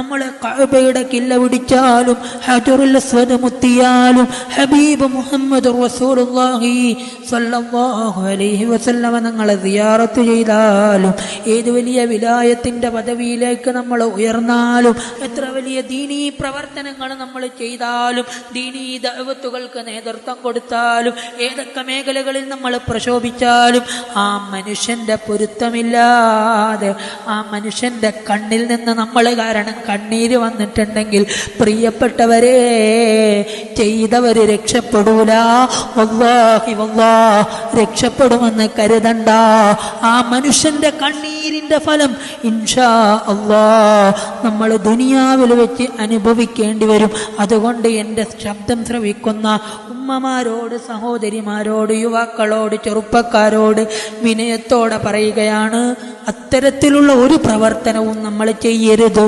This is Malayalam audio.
നമ്മൾ കഅബയുടെ കില്ല പിടിച്ചാലും ഹജറുൽ അസ്വദ് മുത്തിയാലും ഹബീബ് മുഹമ്മദ് റസൂലുള്ളാഹി സ്വല്ലല്ലാഹു അലൈഹി വസല്ലമ തങ്ങളെ സിയാറത്ത് ചെയ്താലും, ഏത് വലിയ വിലായത്തിന്റെ പദവിയിലേക്ക് നമ്മൾ ഉയർന്നാലും, എത്ര വലിയ ദീനീ പ്രവർത്തനങ്ങൾ നമ്മൾ ചെയ്താലും, ദീനീ ദഅവത്തുകൾക്ക് നേതൃത്വം കൊടുത്താലും, ഏതൊക്കെ മേഖലകളിൽ നമ്മൾ പ്രശോഭിച്ചാലും, ആ മനുഷ്യന്റെ പൊരുത്തമില്ലാതെ ആ മനുഷ്യന്റെ കണ്ണിൽ നിന്ന് നമ്മൾ കാരണം കണ്ണീര് വന്നിട്ടുണ്ടെങ്കിൽ, പ്രിയപ്പെട്ടവരെ, ചെയ്തവര് രക്ഷപ്പെടൂല. വല്ലാഹി വല്ലാഹ് രക്ഷപ്പെടുമെന്ന് കരുതണ്ട. ആ മനുഷ്യന്റെ കണ്ണീരിന്റെ ഫലം ഇൻഷാ അല്ലാഹ് നമ്മൾ ദുനിയാവിൽ വെച്ച് അനുഭവിക്കേണ്ടി വരും. അതുകൊണ്ട് എൻ്റെ ശബ്ദം ശ്രവിക്കുന്ന ഉമ്മമാരോട്, സഹോദരിമാരോട്, യുവാക്കളോട്, ചെറുപ്പക്കാരോട് വിനയത്തോടെ പറയുകയാണ്, അത്തരത്തിലുള്ള ഒരു പ്രവർത്തനവും നമ്മൾ ചെയ്യരുത്.